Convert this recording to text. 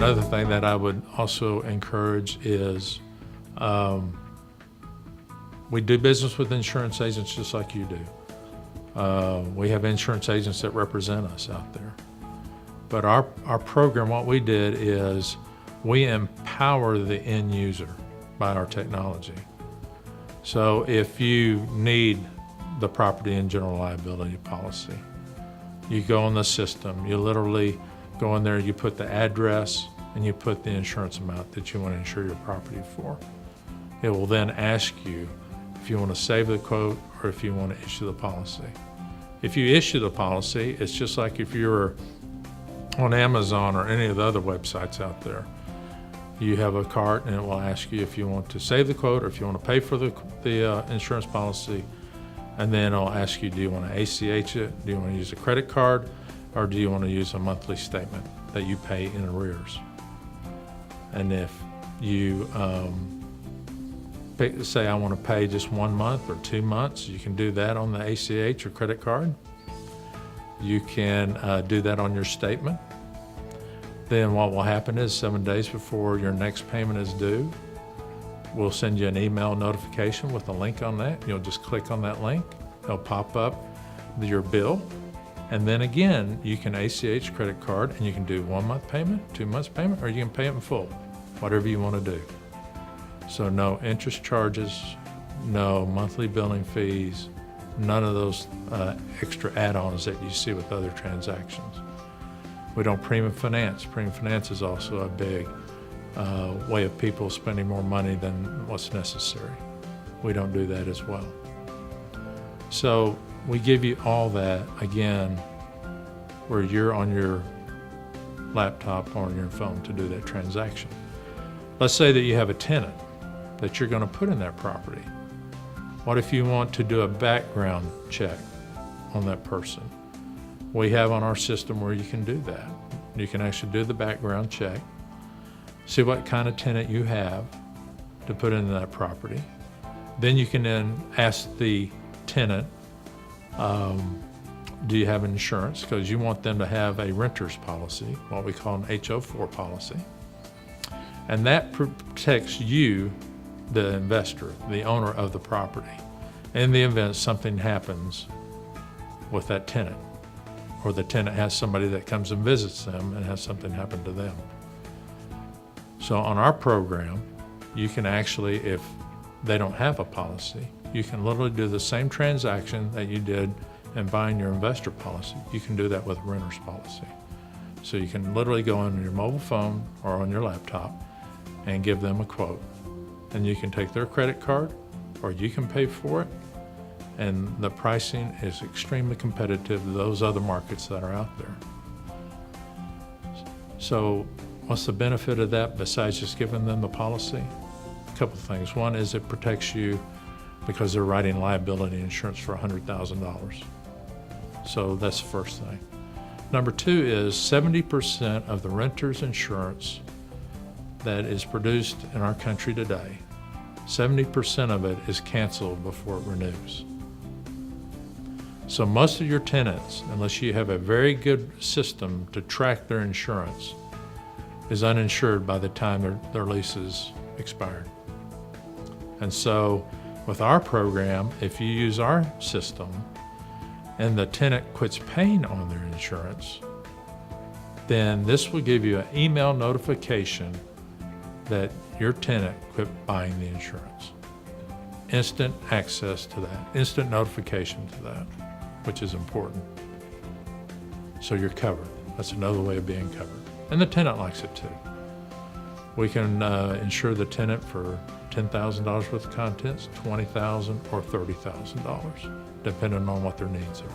other thing that I would also encourage is we do business with insurance agents just like you do. We have insurance agents that represent us out there. But our program, what we did is we empower the end user by our technology. So if you need the property and general liability policy, you go on the system, you literally go in there, you put the address and you put the insurance amount that you want to insure your property for. It will then ask you if you want to save the quote or if you want to issue the policy. If you issue the policy, it's just like if you're on Amazon or any of the other websites out there. You have a cart and it will ask you if you want to save the quote or if you want to pay for the insurance policy. And then it'll ask you, do you want to ACH it? Do you want to use a credit card? Or do you want to use a monthly statement that you pay in arrears? And if you say I want to pay just 1 month or 2 months, you can do that on the ACH or credit card. You can do that on your statement. Then what will happen is 7 days before your next payment is due, we'll send you an email notification with a link on that. You'll just click on that link. It'll pop up your bill. And then again, you can ACH credit card and you can do 1 month payment, 2 months payment, or you can pay it in full, whatever you want to do. So no interest charges, no monthly billing fees, none of those extra add-ons that you see with other transactions. We don't premium finance. Premium finance is also a big way of people spending more money than what's necessary. We don't do that as well. So we give you all that, again, where you're on your laptop or on your phone to do that transaction. Let's say that you have a tenant that you're going to put in that property. What if you want to do a background check on that person? We have on our system where you can do that. You can actually do the background check, see what kind of tenant you have to put into that property. Then you can then ask the tenant, do you have insurance? Because you want them to have a renter's policy, what we call an HO4 policy. And that protects you, the investor, the owner of the property, in the event something happens with that tenant, or the tenant has somebody that comes and visits them and has something happen to them. So on our program, you can actually, if they don't have a policy, you can literally do the same transaction that you did in buying your investor policy. You can do that with a renter's policy. So you can literally go on your mobile phone or on your laptop and give them a quote. And you can take their credit card or you can pay for it. And the pricing is extremely competitive to those other markets that are out there. So what's the benefit of that besides just giving them the policy? A couple of things. One is it protects you because they're writing liability insurance for $100,000. So that's the first thing. Number two is 70% of the renter's insurance that is produced in our country today, 70% of it is canceled before it renews. So most of your tenants, unless you have a very good system to track their insurance, is uninsured by the time their lease is expired. And so with our program, if you use our system and the tenant quits paying on their insurance, then this will give you an email notification that your tenant quit buying the insurance. Instant access to that, instant notification to that, which is important. So you're covered. That's another way of being covered. And the tenant likes it too. We can insure the tenant for $10,000 worth of contents, $20,000 or $30,000, depending on what their needs are.